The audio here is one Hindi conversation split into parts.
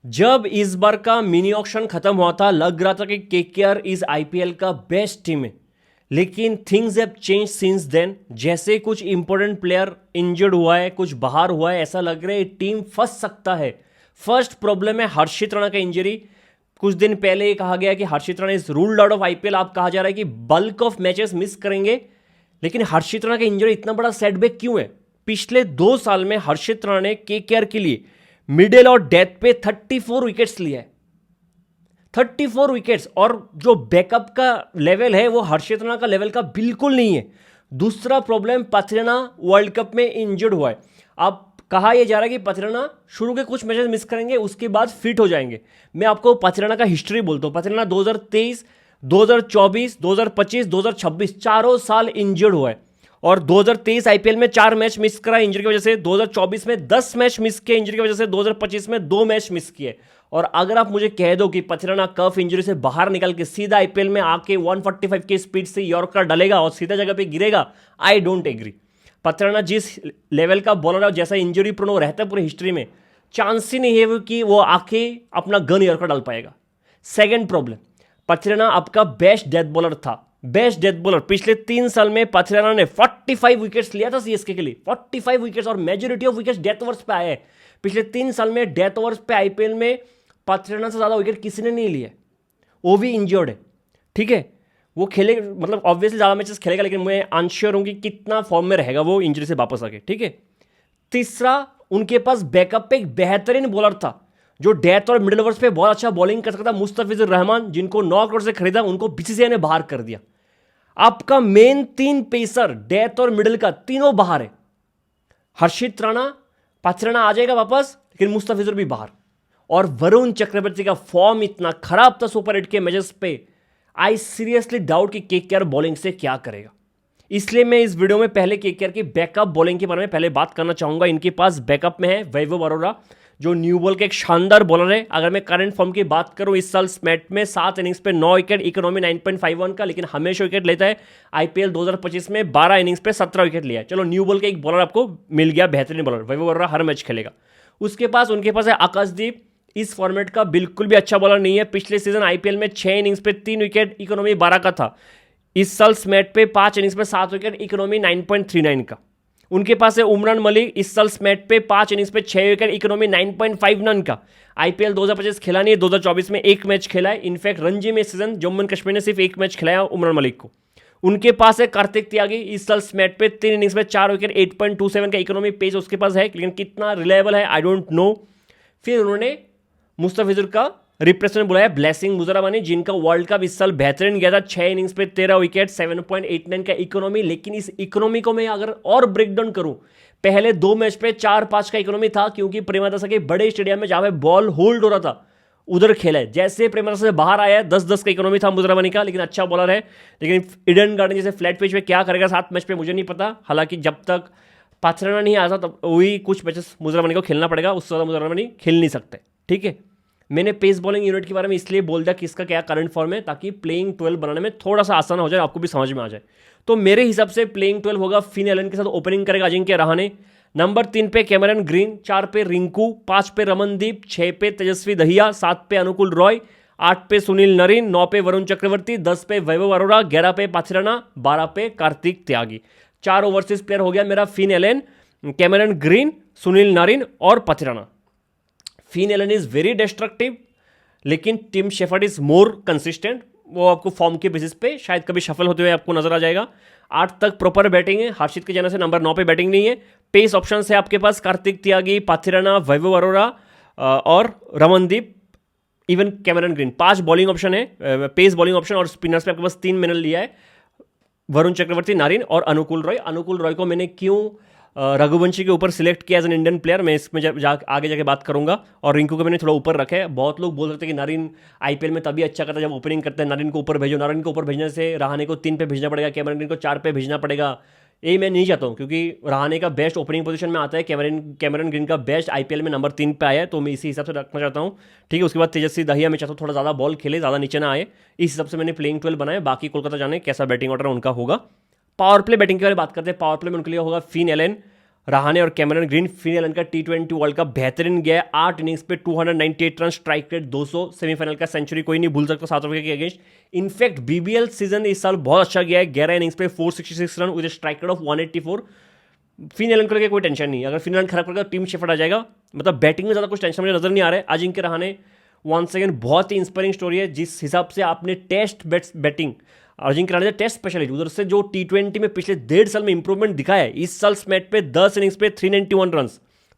जब इस बार का मिनी ऑक्शन खत्म हुआ था, लग रहा था कि केकेआर इस आईपीएल का बेस्ट टीम है। लेकिन things have change since then. जैसे कुछ इंपॉर्टेंट प्लेयर इंजर्ड हुआ है, कुछ बाहर हुआ है, ऐसा लग रहा है टीम फंस सकता है। फर्स्ट प्रॉब्लम है हर्षित राणा का इंजरी। कुछ दिन पहले कहा गया कि Harshit Rana is ruled out of IPL. आप कहा जा रहा है कि बल्क ऑफ मैचेस मिस करेंगे। लेकिन हर्षित राणा का इंजरी इतना बड़ा सेटबैक क्यों है? पिछले 2 साल में हर्षित राणा ने केकेआर के लिए मिडिल और डेथ पे 34 विकेट्स लिया है। 34 विकेट्स। और जो बैकअप का लेवल है वो हर्षित राणा का लेवल का बिल्कुल नहीं है। दूसरा प्रॉब्लम, पथरेना वर्ल्ड कप में इंजर्ड हुआ है। अब कहा यह जा रहा है कि पथरेना शुरू के कुछ मैचेस मिस करेंगे, उसके बाद फिट हो जाएंगे। मैं आपको पथरेना का हिस्ट्री बोलता हूं। पथरेना 2023, 2024, 2025, 2026 चारों साल इंजर्ड हुआ है। और 2023 आईपीएल में 4 मैच मिस करा इंजरी की वजह से। 2024 में 10 मैच मिस किए इंजरी की वजह से। 2025 में 2 मैच मिस किए। और अगर आप मुझे कह दो कि पथरेना कफ इंजरी से बाहर निकल के सीधा आईपीएल में आके 145 की स्पीड से यॉर्कर डालेगा और सीधा जगह पे गिरेगा, आई डोंट एग्री। पथरेना जिस लेवल का बॉलर है, जैसा इंजरी प्रोन रहता है पूरी हिस्ट्री में, चांस ही नहीं है कि वो आके अपना गन यॉर्कर डाल पाएगा। सेकेंड प्रॉब्लम, पथरेना आपका बेस्ट डेथ बॉलर था। बेस्ट डेथ बॉलर पिछले 3 साल में पथरेना ने 45 विकेट्स लिया था सीएसके के लिए। 45 विकेट्स। और majority of wickets death overs पे आए हैं। पिछले 3 साल में डेथ ओवर्स पे आईपीएल में पथरेना से ज्यादा विकेट किसी ने नहीं लिए। वो भी इंजर्ड है, ठीक है। वो खेले, मतलब ऑब्वियसली ज्यादा मैचेस खेलेगा, लेकिन मैं अनश्योर हूं कि कितना फॉर्म में रहेगा वो इंजरी से वापस आके, ठीक है। तीसरा, उनके पास बैकअप पे एक बेहतरीन बॉलर था जो डेथ और मिडिल ओवर्स पे बहुत अच्छा बॉलिंग कर सकता था, मुस्तफिजुर रहमान, जिनको 9 करोड़ से खरीदा, उनको बीसीसीआई ने बाहर कर दिया। आपका मेन 3 पेसर डेथ और मिडिल का तीनों बाहर है। हर्षित राणा, पथरेना आ जाएगा वापस, लेकिन मुस्तफिजुर भी बाहर। और वरुण चक्रवर्ती का फॉर्म इतना खराब था सुपर 8 के मैचेस पे, आई सीरियसली डाउट कि केकेआर बॉलिंग से क्या करेगा। इसलिए मैं इस वीडियो में पहले केकेआर की बैकअप बॉलिंग के बारे में पहले बात करना चाहूंगा। इनके पास बैकअप में है वैभव अरोड़ा, जो न्यू बॉल के एक शानदार बॉलर है। अगर मैं करंट फॉर्म की बात करूं, इस साल स्मैट में 7 इनिंग्स पे 9 विकेट, इकोनॉमी 9.51 का, लेकिन हमेशा विकेट लेता है। आईपीएल 2025 में 12 इनिंग्स पे 17 विकेट लिया है। चलो, न्यू बॉल के एक बॉलर आपको मिल गया, बेहतरीन बॉलर। वैभव अरोड़ा हर मैच खेलेगा। उनके पास है आकाशदीप। इस फॉर्मेट का बिल्कुल भी अच्छा बॉलर नहीं है। पिछले सीजन आईपीएल में 6 इनिंग्स पे 3 विकेट, इकोनॉमी 12 का था। इस साल स्मैट पे 5 इनिंग्स पे 7 विकेट, इकोनॉमी 9.39 का। उनके पास है उमरान मलिक। इस साल स्मैट पे 5 इनिंग्स पे 6 विकेट, इकोनॉमी 9.59 का। आईपीएल 2025 खेला नहीं है, 2024 में 1 मैच खेला है। इनफैक्ट रणजी में सीजन जम्मू एंड कश्मीर ने सिर्फ 1 मैच खिलाया उमरान मलिक को। उनके पास है कार्तिक त्यागी। इस साल स्मैट पे 3 इनिंग्स में 4 विकेट, 8.27 का इकोनॉमी पेज उसके पास है, लेकिन कितना रिलायबल है आई डोंट नो। फिर उन्होंने मुस्तफिजुर का रिप्लेसमेंट बुलाया, ब्लेसिंग मुजराबानी, जिनका वर्ल्ड कप इस साल बेहतरीन गया था। 6 इनिंग्स पे 13 विकेट, 7.89 का इकोनॉमी। लेकिन इस इकोनॉमी को मैं अगर और ब्रेक डाउन करूं, पहले 2 मैच पे 4-5 का इकोनॉमी था, क्योंकि प्रेमदासा के बड़े स्टेडियम में जहां पे बॉल होल्ड हो रहा था उधर खेला है। जैसे प्रेमदासा से बाहर आया, 10-10 का इकोनॉमी था मुजराबानी का, लेकिन अच्छा बॉलर है। लेकिन ईडन गार्डन जैसे फ्लैट पिच पे क्या करेगा 7 मैच पे मुझे नहीं पता। हालांकि जब तक पथरेना नहीं आता तब वही कुछ मैचेस मुजराबानी को खेलना पड़ेगा, उससे ज़्यादा मुजराबानी खेल नहीं सकते, ठीक है। मैंने पेस बॉलिंग यूनिट के बारे में इसलिए बोल दिया कि इसका क्या करंट फॉर्म है, ताकि प्लेइंग 12 बनाने में थोड़ा सा आसान हो जाए, आपको भी समझ में आ जाए। तो मेरे हिसाब से प्लेइंग 12 होगा, फिन एलन के साथ ओपनिंग करेगा अजिंक्य रहाणे। नंबर 3 पे कैमरन ग्रीन, 4 पे रिंकू, 5 पे रमनदीप, 6 पे तेजस्वी दहिया, 7 पे अनुकूल रॉय, 8 पे सुनील नरीन, 9 पे वरुण चक्रवर्ती, 10 पे वैभव अरोड़ा, 11 पे पथरेना, 12 पे कार्तिक त्यागी। 4 ओवरसीज प्लेयर हो गया मेरा, Finn Allen, Cameron Green, Sunil Narine और Pathirana. Finn Allen is very destructive, लेकिन Tim Shepherd is more consistent. वो आपको फॉर्म के बेसिस पे शायद कभी शफल होते हुए आपको नजर आ जाएगा। 8 तक प्रॉपर बैटिंग है हर्षित के जाने से। नंबर 9 पे बैटिंग नहीं है। पेस ऑप्शन है आपके पास कार्तिक त्यागी, पथरेना, वैभव अरोड़ा और Ramandeep, even Cameron green. 5 bowling option है, पेस बॉलिंग ऑप्शन। और स्पिनर्स पे आपके पास 3 मैंने लिया है, वरुण चक्रवर्ती, नारिन और अनुकूल रॉय। अनुकूल रॉय को मैंने क्यों रघुवंशी के ऊपर सिलेक्ट किया एज एन इंडियन प्लेयर, मैं इसमें आगे जाके बात करूंगा। और रिंकू को मैंने थोड़ा ऊपर रखा है। बहुत लोग बोल सकते हैं कि नारिन आईपीएल में तभी अच्छा करता है जब ओपनिंग करते हैं, नारिन को ऊपर भेजो। नारिन को ऊपर भेजने से रहाणे को 3 पे भेजना पड़ेगा, कैमरन ग्रीन को 4 पे भेजना पड़ेगा। ये मैं नहीं चाहता हूँ, क्योंकि रहाणे का बेस्ट ओपनिंग पोजीशन में आता है, कैमरन ग्रीन का बेस्ट आईपीएल में नंबर 3 पे आया है, तो मैं इसी हिसाब से रखना चाहता हूँ, ठीक है। उसके बाद तेजस्वी दहिया मैं चाहता हूँ थोड़ा ज़्यादा बॉल खेले, ज़्यादा नीचे ना आए, इस हिसाब से मैंने प्लेइंग 12 बनाया। बाकी कोलकाता जाने कैसा बैटिंग ऑर्डर उनका होगा। पावर प्ले बैटिंग के बारे में बात करते हैं। पावर प्ले में उनके लिए होगा फिन एलन, रहाणे और कैमरन ग्रीन, फिनलैंड का T20 वर्ल्ड कप बेहतरीन गया है, 8 इनिंग्स पे 298 रन, स्ट्राइक रेट 200, सेमीफाइनल का सेंचुरी कोई नहीं भूल सकता साउथ अफ्रीका के अगेंस्ट। इनफैक्ट BBL सीजन इस साल बहुत अच्छा गया है, 11 इनिंग्स पे 466 run with strike rate of 184। Finland को कोई टेंशन नहीं, अगर फिनलैंड खराब करेगा टीम शेफर्ड आ जाएगा, मतलब बैटिंग में ज़्यादा कुछ टेंशन मुझे नजर नहीं आ रहा है। अजिंक्य रहाणे वंस अगेन बहुत ही इंस्पायरिंग स्टोरी है, जिस हिसाब से आपने test batting Ajinkya Rahane test specialist उधर से जो T20 में पिछले 1.5 साल में इंप्रूवमेंट दिखाया है, इस साल स्मैट पे 10 इनिंग्स पे 391 रन,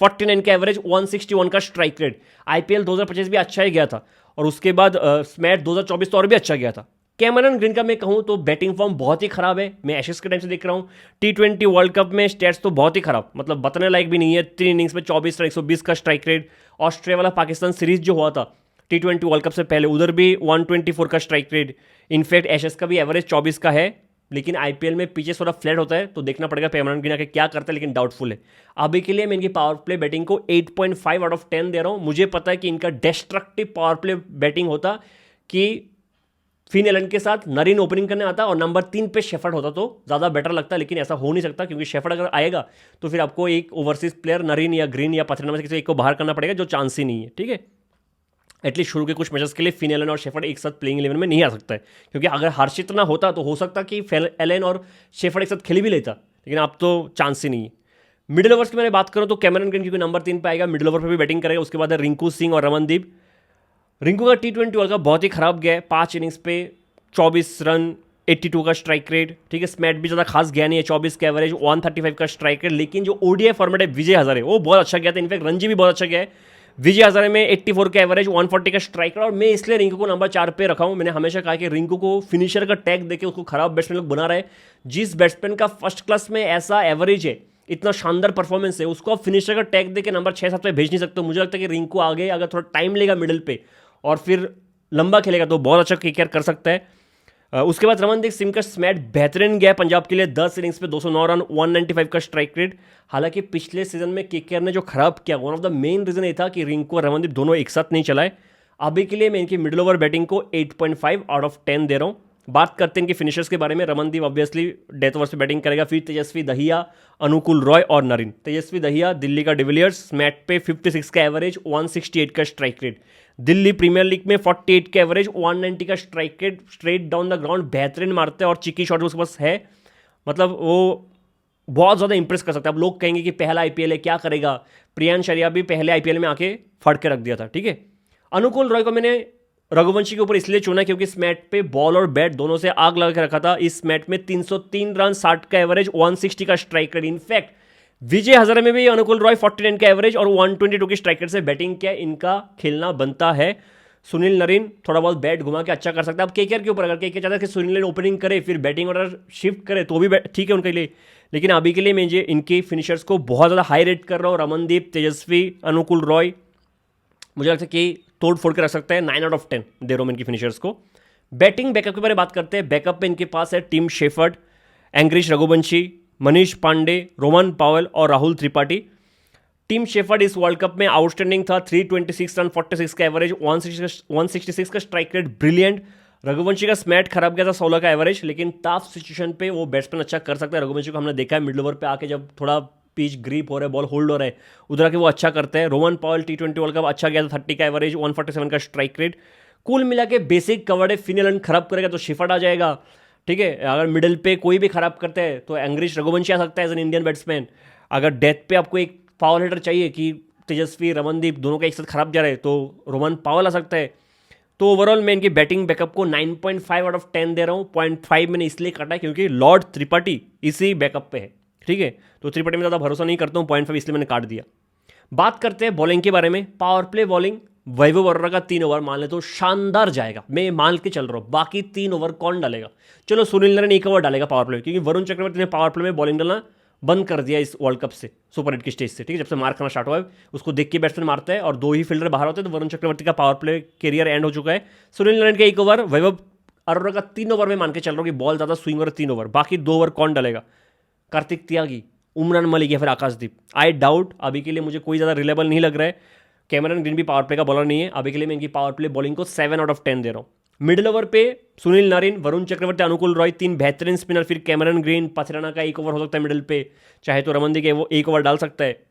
49 का एवरेज, 161 का स्ट्राइक रेट। IPL 2025 भी अच्छा ही गया था, और उसके बाद स्मैट 2024 तो और भी अच्छा गया था। कैमरन ग्रीन का मैं कहूं तो बैटिंग फॉर्म बहुत ही खराब है, मैं एशेस के टाइम से देख रहा हूं। T20 वर्ल्ड कप में स्टैट्स तो बहुत ही खराब, मतलब बताने लायक भी नहीं है। 3 इनिंग्स में 24 रन, 120 का स्ट्राइक रेट। ऑस्ट्रेलिया वाला पाकिस्तान सीरीज जो हुआ था T20 वर्ल्ड कप से पहले, उधर भी 124 का स्ट्राइक रेट। इनफैक्ट एशेस का भी एवरेज 24 का है, लेकिन IPL में पीछे थोड़ा फ्लैट होता है, तो देखना पड़ेगा कैमरन ग्रीन आके क्या करता है, लेकिन डाउटफुल है। अभी के लिए मैं इनकी पावर प्ले बैटिंग को 8.5 आउट ऑफ 10 दे रहा हूं। मुझे पता है कि इनका डिस्ट्रक्टिव पावर प्ले बैटिंग होता कि फिनलैंड के साथ नरीन ओपनिंग करने आता और नंबर 3 पे शेफर्ड होता तो ज़्यादा बेटर लगता, लेकिन ऐसा हो नहीं सकता, क्योंकि शेफर्ड अगर आएगा तो फिर आपको एक ओवरसीज प्लेयर नरीन या ग्रीन या पथरना में से किसी एक को बाहर करना पड़ेगा, जो चांस ही नहीं है। ठीक है, एटलीस्ट शुरू के कुछ मैचेस के लिए फिनलैंड और शेफर्ड एक साथ प्लेइंग 11 में नहीं आ सकता है, क्योंकि अगर हर्षित ना होता तो हो सकता कि एलन और शेफर्ड एक साथ खेल भी लेता, लेकिन अब तो चांस ही नहीं है। मिडिल ओवर्स की मैंने बात करूं तो कैमरन ग्रीन क्योंकि नंबर 3 पे आएगा, मिडिल ओवर पर भी बैटिंग करेगा। उसके बाद है रिंकू सिंह और रमनदीप। रिंकू का T20 वर्ल्ड कप बहुत ही खराब गया है, 5 इनिंग्स पे 24 रन, 82 का स्ट्राइक रेट। ठीक है, स्मैट भी ज़्यादा खास गया नहीं है, 24 का एवरेज, 135 का स्ट्राइक रेट। लेकिन जो ODI फॉर्मेट है विजय हजारे, वो बहुत अच्छा गया था, इनफैक्ट रणजी भी बहुत अच्छा गया है। विजय हजारे में 84 का एवरेज, 140 का स्ट्राइक रेट। और मैं इसलिए रिंकू को नंबर 4 पे रखा हूँ। मैंने हमेशा कहा कि रिंकू को फिनिशर का टैग देके उसको खराब बैट्समैन लोग बना रहे हैं। जिस बैट्समैन का फर्स्ट क्लास में ऐसा एवरेज है, इतना शानदार परफॉर्मेंस है, उसको आप फिनिशर का टैग देके नंबर 6-7 पे भेज नहीं सकते। मुझे लगता है कि रिंकू आगे अगर थोड़ा टाइम लेगा मिडिल पे और फिर लंबा खेलेगा तो बहुत अच्छा केकेआर कर सकता है। उसके बाद रमनदीप सिंह का स्मैट बेहतरीन गया पंजाब के लिए, 10 इनिंग्स पे 209 रन, 195 का स्ट्राइक रेट। हालांकि पिछले सीजन में केकेआर ने जो खराब किया, one of the main reason ये था कि रिंकू और रमनदीप दोनों एक साथ नहीं चलाए। अभी के लिए मैं इनकी मिडिल ओवर बैटिंग को 8.5 आउट ऑफ 10 दे रहा हूँ। बात करते हैं इनके फिनिशर्स के बारे में। रमनदीप ऑब्वियसली डेथ ओवर्स पे बैटिंग करेगा, फिर तेजस्वी दहिया, अनुकूल रॉय और नरीन। तेजस्वी दहिया दिल्ली का डिविलियर्स, स्मैट पे 56 का एवरेज, 168 का strike rate. Delhi premier league में 48 का एवरेज, 190 का strike rate, straight down the ground बेहतरीन मारते हैं और चिकी शॉट उसके पास है, मतलब वो बहुत ज़्यादा इंप्रेस कर सकता है। अब लोग कहेंगे कि पहला IPL है क्या करेगा, प्रियांश आर्या भी पहले IPL में आके फट के रख दिया था। ठीक है, अनुकूल रॉय को मैंने रघुवंशी के ऊपर इसलिए चुना क्योंकि इस मैच पे बॉल और बैट दोनों से आग लगा के रखा था। इस मैच में 303 रन, 60 का एवरेज, 160 का strike rate. In fact Vijay Hazare में भी अनुकूल रॉय 49 का एवरेज और 122 की स्ट्राइक रेट से बैटिंग किया। इनका खेलना बनता है। सुनील नरीन थोड़ा बहुत बैट घुमा के अच्छा कर सकता है। अब केकेआर के ऊपर, अगर केकेआर चाहता है कि सुनील नरीन ओपनिंग करे फिर बैटिंग ऑर्डर शिफ्ट करे तो भी ठीक है उनके लिए, लेकिन अभी के लिए मैं इनके फिनिशर्स को बहुत ज़्यादा हाई रेट कर रहा हूँ। रमनदीप, तेजस्वी, अनुकूल रॉय मुझे लगता है कि तोड़ फोड़ के रख सकता है। 9 आउट ऑफ 10 दे रहा हूँ इनकी फिनिशर्स को। बैटिंग बैकअप के बारे में बात करते हैं। बैकअप पे इनके पास है Tim Shepherd, Angkrish Raghuvanshi, Manish Pandey, Rovman Powell और राहुल त्रिपाठी। टिम शेफर्ड इस वर्ल्ड कप में आउटस्टैंडिंग था, 326 रन, 46 का एवरेज, 166 का स्ट्राइक रेट, ब्रिलियंट। रघुवंशी का स्मैट खराब गया था, 16 का एवरेज, लेकिन टफ सिचुएशन पे वो बैट्समैन अच्छा कर सकता है। रघुवंशी को हमने देखा है मिडिल ओवर पे आके जब थोड़ा पिच ग्रीप हो रहा है, बॉल होल्ड हो रहा है, उधर आके वो अच्छा करते हैं। Roman Pavel T20 world cup अच्छा गया था, 30 का एवरेज, 147 का स्ट्राइक रेट। कुल मिला के बेसिक कवर्ड है। फिनलैंड खराब करेगा तो शेफर्ड आ जाएगा। ठीक है, अगर मिडिल पे कोई भी खराब करते हैं तो एंग्रिश रघुवंशी आ सकता है एज एन इंडियन बैट्समैन। अगर डेथ पे आपको एक पावर हिटर चाहिए कि तेजस्वी, रमनदीप दोनों का एक साथ खराब जा रहे हैं तो रोमन पावेल आ सकता है। तो ओवरऑल मैं इनकी बैटिंग बैकअप को 9.5 आउट ऑफ 10 दे रहा हूँ। 0.5 मैंने इसलिए काटा है क्योंकि लॉर्ड त्रिपाठी इसी बैकअप पे है। ठीक है, तो त्रिपाठी में ज़्यादा भरोसा नहीं करता हूँ, 0.5 इसलिए मैंने काट दिया। बात करते हैं बॉलिंग के बारे में। पावर प्ले बॉलिंग, वैभव वर्मा का 3 ओवर मान ले तो शानदार जाएगा, मैं मान के चल रहा हूँ। बाकी 3 ओवर कौन डालेगा? चलो सुनील नारायण 1 ओवर डालेगा पावर प्ले, क्योंकि वरुण चक्रवर्ती ने पावर प्ले में बॉलिंग डालना बंद कर दिया इस वर्ल्ड कप से, सुपर 8 की स्टेज से। ठीक है, जब से मार करना स्टार्ट हुआ है उसको देख के बैट्समैन मारता है और 2 ही फील्डर बाहर होते हैं, तो वरुण चक्रवर्ती का पावर प्ले करियर एंड हो चुका है। सुनील नारायण का 1 ओवर, वैभव अरोड़ा का 3 ओवर में मान के चल रहा हूँ कि बॉल ज़्यादा स्विंग और 3 ओवर। बाकी 2 ओवर कौन डालेगा? कार्तिक त्यागी, उमरान मलिक या फिर आकाशदीप? I doubt. अभी के लिए मुझे कोई ज़्यादा रिलेबल नहीं लग रहा है। कैमरन ग्रीन भी पावर प्ले का बॉलर नहीं है। अभी के लिए मैं इनकी पावर प्ले बॉलिंग को 7 आउट ऑफ 10 दे रहा हूँ। मिडिल ओवर पे सुनील नारिन, वरुण चक्रवर्ती, अनुकूल रॉय, 3 बेहतरीन स्पिनर, फिर कैमरन ग्रीन, पथराना का एक ओवर हो सकता है मिडिल पे, चाहे तो रमन के वो एक ओवर डाल सकता है।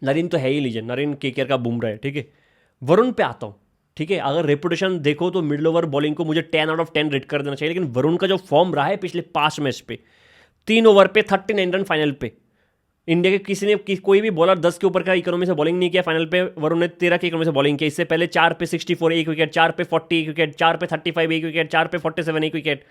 नरीन तो है ही लीजिए, नरीन केकेआर का बुमराह है, ठीक है। वरुण पे आता हूँ, ठीक है। अगर रेपुटेशन देखो तो मिडिल ओवर बॉलिंग को मुझे 10/10 रेट कर देना चाहिए, लेकिन वरुण का जो फॉर्म रहा है पिछले 5 मैच पे, 3 ओवर पे 39 रन फाइनल पे, इंडिया के किसी ने कोई भी बॉलर 10 के ऊपर का इकोनॉमी से बॉलिंग नहीं किया फाइनल पे, वरुण ने 13 के इकोनॉमी से बॉलिंग किया। इससे पहले 4 पे 64 एक विकेट, 4 पे 40 एक विकेट, 4 पे 35 एक विकेट, 4 पे 47 एक विकेट।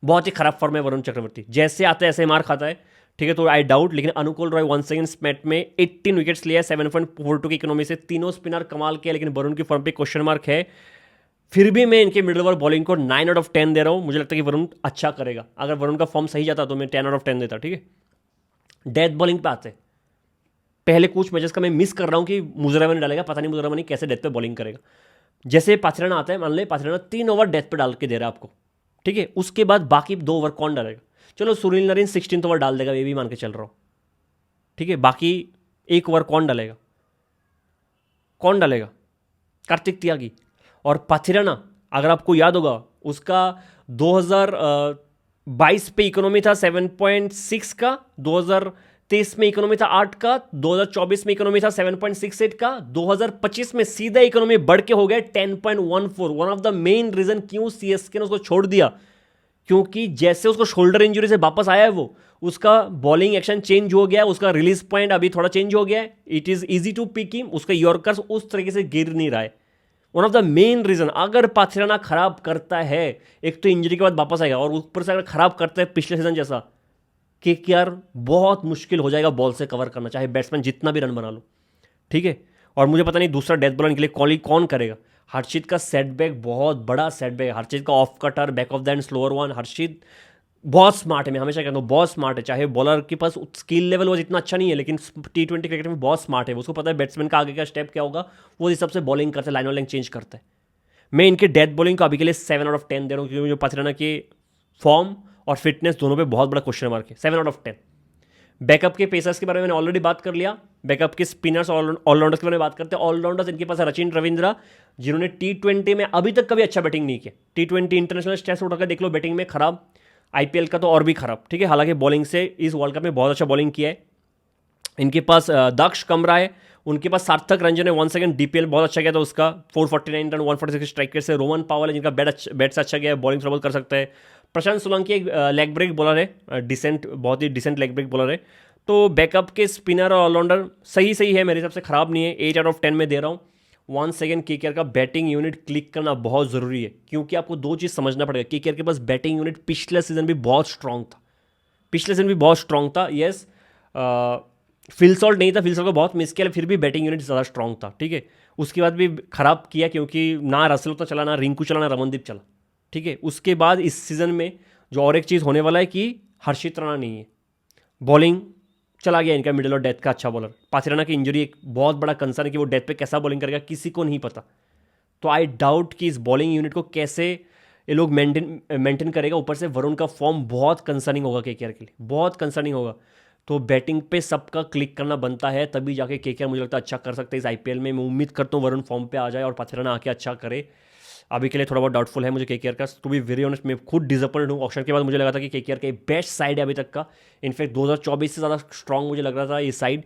बहुत ही खराब फॉर्म है वरुण चक्रवर्ती, जैसे आता है ऐसे मार खाता है, ठीक है। तो आई डाउट, लेकिन अनुकूल रॉय 1 सेकंड मैच में 18 विकेट्स लिया है 7.42 की इकोनॉमी से, तीनों स्पिनर कमाल किया, लेकिन वरुण की फॉर्म पे क्वेश्चन मार्क है। फिर भी मैं इनके मिडिल ओवर बॉलिंग को 9/10 दे रहा हूं। मुझे लगता है कि वरुण अच्छा करेगा। अगर वरुण का फॉर्म सही जाता तो मैं 10/10 देता, ठीक है। डेथ बॉलिंग पे आते हैं। पहले कुछ मैचेस का मैं मिस कर रहा हूं कि मुजरामनी डालेगा, पता नहीं मुजरामनी कैसे डेथ पे बॉलिंग करेगा। जैसे पाथराना आता है, मान ले पाथराना 3 ओवर डेथ पे डाल के दे रहा है आपको, ठीक है। उसके बाद बाकी 2 ओवर कौन डालेगा? चलो सुनील नारिन 16th ओवर डाल देगा, ये भी मान के चल रहा हूं, ठीक है। बाकी 1 ओवर कौन डालेगा? कौन डालेगा? कार्तिक त्यागी। और पाथिराना, अगर आपको याद होगा, उसका 2022 पे इकोनॉमी था 7.6 का, 2023 में इकोनॉमी था 8 का, 2024 में इकोनॉमी था 7.68 का, 2025 में सीधा इकोनॉमी बढ़ के हो गया 10.14। One of the main reason क्यों सीएसके ने उसको छोड़ दिया, क्योंकि जैसे उसको शोल्डर इंजरी से वापस आया है वो, उसका बॉलिंग एक्शन चेंज हो गया, उसका रिलीज पॉइंट अभी थोड़ा चेंज हो गया है, it is easy to pick him, उसका यॉर्कर्स उस तरीके से गिर नहीं रहा है। One of the main reason, अगर पाथिराना खराब करता है, एक तो इंजरी के बाद वापस आएगा, और ऊपर से अगर खराब करता है पिछले सीजन जैसा, केकेआर बहुत मुश्किल हो जाएगा बॉल से कवर करना, चाहे बैट्समैन जितना भी रन बना लो, ठीक है। और मुझे पता नहीं दूसरा डेथ बॉलर के लिए कौन करेगा। हर्षित का सेटबैक बहुत बड़ा सेटबैक है, हर्षित का off cutter, back of the end slower one. Harshit बहुत स्मार्ट है, मैं हमेशा कहता हूँ बहुत स्मार्ट है, चाहे बॉलर के पास स्किल लेवल वो इतना अच्छा नहीं है, लेकिन T20 क्रिकेट में बहुत स्मार्ट है। उसको पता है बैट्समैन का आगे का स्टेप क्या होगा, वो इस हिसाब से बॉलिंग करता है, लाइन वाइनिंग चेंज करता है। मैं इनके डेथ बॉलिंग को अभी के लिए 7/10 दे रहा हूँ, क्योंकि मुझे पाथिराना के फॉर्म और फिटनेस दोनों पे बहुत बड़ा क्वेश्चन मार्क है। 7/10। बैकअप के पेसर्स के बारे में मैंने ऑलरेडी बात कर लिया, बैकअप के स्पिनर्स ऑलराउंडर्स के बारे में बात करते हैं। ऑलराउंडर्स इनके पास रचिन रविंद्रा, जिन्होंने T20 में अभी तक कभी अच्छा बैटिंग नहीं किया। T20 इंटरनेशनल टेस्ट उठाकर देख लो, बैटिंग में खराब, IPL का तो और भी खराब, ठीक है। हालांकि बॉलिंग से इस वर्ल्ड कप में बहुत अच्छा बॉलिंग किया है। इनके पास दक्ष कमरा है, उनके पास सार्थक रंजन है, 1 सेकंड DPL बहुत अच्छा गया था उसका, 449 रन 146 स्ट्राइक रेट से। रोमन पावल है जिनका बैट से अच्छा गया है, बॉलिंग थ्रोबल कर सकता है। प्रशांत सोलंकी एक लेग ब्रेक बॉलर है, डिसेंट, बहुत ही डिसेंट लेग ब्रेक बॉलर है। तो बैकअप के स्पिनर और ऑलराउंडर सही है, मेरे हिसाब से खराब नहीं है, 8/10 में दे रहा हूँ। 1 सेकंड केकेआर का बैटिंग यूनिट क्लिक करना बहुत ज़रूरी है, क्योंकि आपको 2 चीज़ समझना पड़ेगा। केकेआर के पास बैटिंग यूनिट पिछले सीजन भी बहुत स्ट्रांग था, यस। फिलसॉल्ट नहीं था, फिलसॉल्ट को बहुत मिस किया, फिर भी बैटिंग यूनिट ज़्यादा स्ट्रांग था, ठीक है। उसके बाद भी खराब किया, क्योंकि ना रसल उतना चला, ना रिंकू चला, ना रमनदीप चला, ठीक है। उसके बाद इस सीज़न में जो और एक चीज़ होने वाला है कि हर्षित राणा नहीं है, बॉलिंग चला गया इनका मिडिल और डेथ का अच्छा बॉलर। पाथिराना की इंजरी एक बहुत बड़ा कंसर्न है कि वो डेथ पे कैसा बॉलिंग करेगा, किसी को नहीं पता। तो आई डाउट कि इस बॉलिंग यूनिट को कैसे ये लोग मेंटेन करेगा। ऊपर से वरुण का फॉर्म बहुत कंसर्निंग होगा केकेआर के लिए, बहुत कंसर्निंग होगा। तो बैटिंग पे सबका क्लिक करना बनता है, तभी जाके केकेआर मुझे लगता है अच्छा कर सकते हैं इस IPL में। मैं उम्मीद करता हूँ वरुण फॉर्म पे आ जाए और पाथिराना आके अच्छा करे। अभी के लिए थोड़ा बहुत डाउटफुल है मुझे केकेआर का, टू बी वेरी ऑनेस्ट। मैं खुद डिसअपॉइंटेड हूँ, ऑक्शन के बाद मुझे लगा था कि केकेआर का बेस्ट साइड है अभी तक का। इनफैक्ट 2024 से ज़्यादा स्ट्रांग मुझे लग रहा था ये साइड,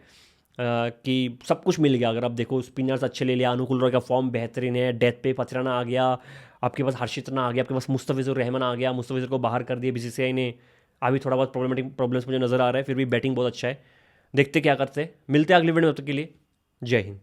कि सब कुछ मिल गया। अगर आप देखो स्पिनर्स अच्छे ले लिया, अनुकूल रॉय का फॉर्म बेहतरीन है, डेथ पे पाथिराना आ गया, आपके पास हर्षित राणा आ गया, आपके पास मुस्तफिजुर रहमान आ गया, मुस्तफिजुर को बाहर कर दिया BCCI ने। अभी थोड़ा बहुत प्रॉब्लम्स मुझे नज़र आ रहा है, फिर भी बैटिंग बहुत अच्छा है। देखते क्या करते हैं, मिलते हैं अगले वीडियो में, तब तक के लिए जय हिंद।